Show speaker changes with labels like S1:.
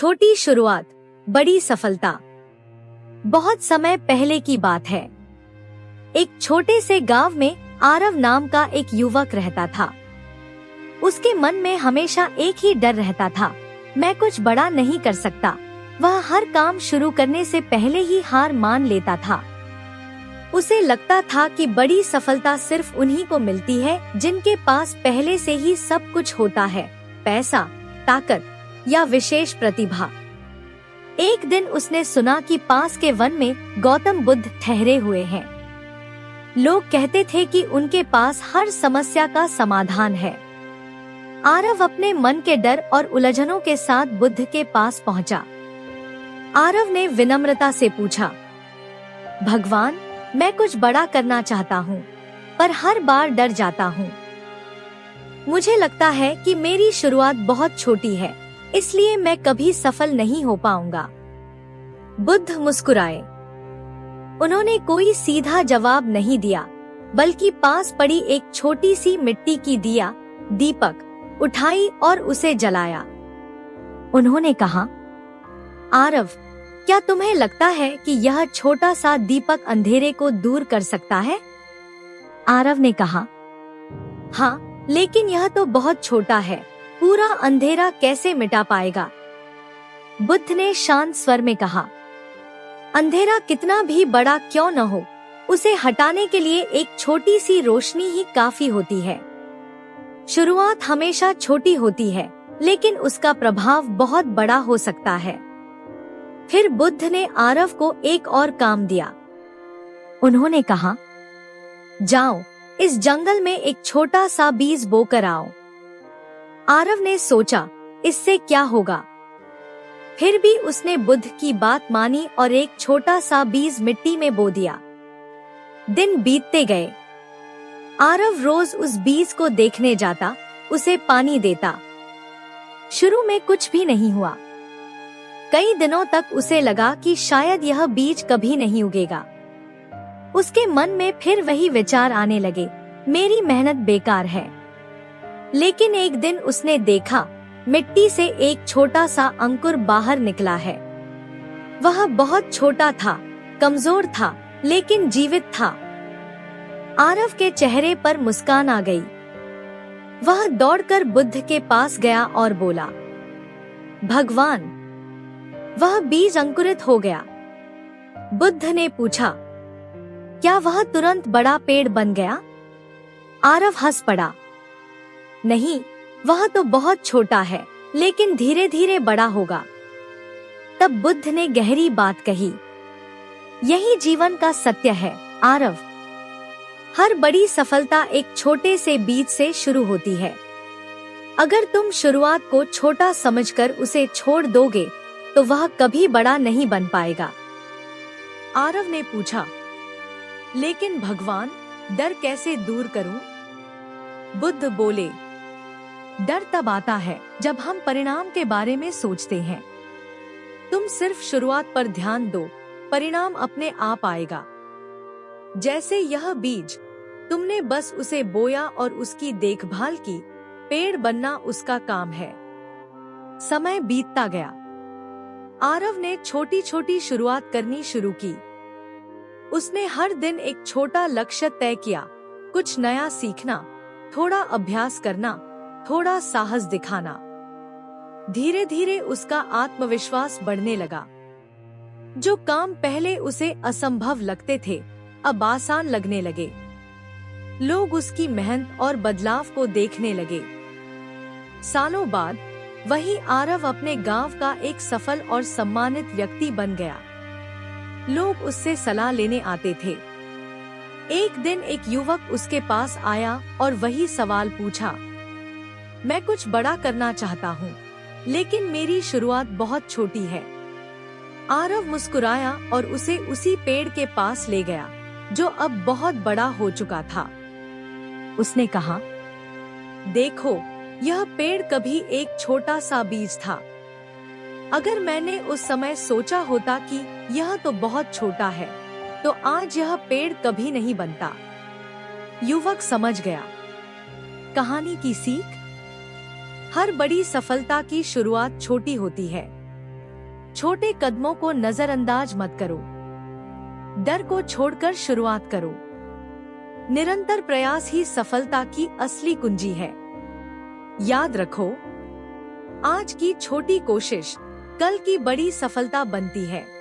S1: छोटी शुरुआत, बड़ी सफलता। बहुत समय पहले की बात है। एक छोटे से गांव में आरव नाम का एक युवक रहता था। उसके मन में हमेशा एक ही डर रहता था, मैं कुछ बड़ा नहीं कर सकता। वह हर काम शुरू करने से पहले ही हार मान लेता था। उसे लगता था कि बड़ी सफलता सिर्फ उन्हीं को मिलती है जिनके पास पहले से ही सब कुछ होता है, पैसा, ताकत या विशेष प्रतिभा। एक दिन उसने सुना कि पास के वन में गौतम बुद्ध ठहरे हुए हैं। लोग कहते थे कि उनके पास हर समस्या का समाधान है। आरव अपने मन के डर और उलझनों के साथ बुद्ध के पास पहुंचा। आरव ने विनम्रता से पूछा, भगवान, मैं कुछ बड़ा करना चाहता हूँ, पर हर बार डर जाता हूँ। मुझे लगता है कि मेरी शुरुआत बहुत छोटी है, इसलिए मैं कभी सफल नहीं हो पाऊंगा। बुद्ध मुस्कुराए। उन्होंने कोई सीधा जवाब नहीं दिया, बल्कि पास पड़ी एक छोटी सी मिट्टी की दिया, दीपक, उठाई और उसे जलाया। उन्होंने कहा, आरव, क्या तुम्हें लगता है कि यह छोटा सा दीपक अंधेरे को दूर कर सकता है? आरव ने कहा, हाँ, लेकिन यह तो बहुत छोटा है, पूरा अंधेरा कैसे मिटा पाएगा? बुद्ध ने शांत स्वर में कहा, अंधेरा कितना भी बड़ा क्यों न हो, उसे हटाने के लिए एक छोटी सी रोशनी ही काफी होती है। शुरुआत हमेशा छोटी होती है, लेकिन उसका प्रभाव बहुत बड़ा हो सकता है। फिर बुद्ध ने आरव को एक और काम दिया। उन्होंने कहा, जाओ, इस जंगल में एक छोटा सा बीज बोकर आओ। आरव ने सोचा, इससे क्या होगा? फिर भी उसने बुद्ध की बात मानी और एक छोटा सा बीज मिट्टी में बो दिया। दिन बीतते गए। आरव रोज उस बीज को देखने जाता, उसे पानी देता। शुरू में कुछ भी नहीं हुआ। कई दिनों तक उसे लगा कि शायद यह बीज कभी नहीं उगेगा। उसके मन में फिर वही विचार आने लगे, मेरी मेहनत बेकार है। लेकिन एक दिन उसने देखा, मिट्टी से एक छोटा सा अंकुर बाहर निकला है। वह बहुत छोटा था, कमजोर था, लेकिन जीवित था। आरव के चेहरे पर मुस्कान आ गई। वह दौड़कर बुद्ध के पास गया और बोला, भगवान, वह बीज अंकुरित हो गया। बुद्ध ने पूछा, क्या वह तुरंत बड़ा पेड़ बन गया? आरव हंस पड़ा, नहीं, वह तो बहुत छोटा है, लेकिन धीरे धीरे बड़ा होगा। तब बुद्ध ने गहरी बात कही, यही जीवन का सत्य है आरव। हर बड़ी सफलता एक छोटे से बीज से शुरू होती है। अगर तुम शुरुआत को छोटा समझकर उसे छोड़ दोगे, तो वह कभी बड़ा नहीं बन पाएगा। आरव ने पूछा, लेकिन भगवान, डर कैसे दूर करूं? बुद्ध बोले, डर तब आता है जब हम परिणाम के बारे में सोचते हैं। तुम सिर्फ शुरुआत पर ध्यान दो, परिणाम अपने आप आएगा। जैसे यह बीज, तुमने बस उसे बोया और उसकी देखभाल की, पेड़ बनना उसका काम है। समय बीतता गया। आरव ने छोटी छोटी शुरुआत करनी शुरू की। उसने हर दिन एक छोटा लक्ष्य तय किया, कुछ नया सीखना, थोड़ा अभ्यास करना, थोड़ा साहस दिखाना। धीरे धीरे उसका आत्मविश्वास बढ़ने लगा। जो काम पहले उसे असंभव लगते थे, अब आसान लगने लगे। लोग उसकी मेहनत और बदलाव को देखने लगे। सालों बाद वही आरव अपने गांव का एक सफल और सम्मानित व्यक्ति बन गया। लोग उससे सलाह लेने आते थे। एक दिन एक युवक उसके पास आया और वही सवाल पूछा, मैं कुछ बड़ा करना चाहता हूँ, लेकिन मेरी शुरुआत बहुत छोटी है। आरव मुस्कुराया और उसे उसी पेड़ के पास ले गया, जो अब बहुत बड़ा हो चुका था। उसने कहा, देखो, यह पेड़ कभी एक छोटा सा बीज था। अगर मैंने उस समय सोचा होता कि यह तो बहुत छोटा है, तो आज यह पेड़ कभी नहीं बनता। युवक समझ गया। कहानी की सीख, हर बड़ी सफलता की शुरुआत छोटी होती है। छोटे कदमों को नजरअंदाज मत करो। डर को छोड़कर शुरुआत करो। निरंतर प्रयास ही सफलता की असली कुंजी है। याद रखो, आज की छोटी कोशिश कल की बड़ी सफलता बनती है।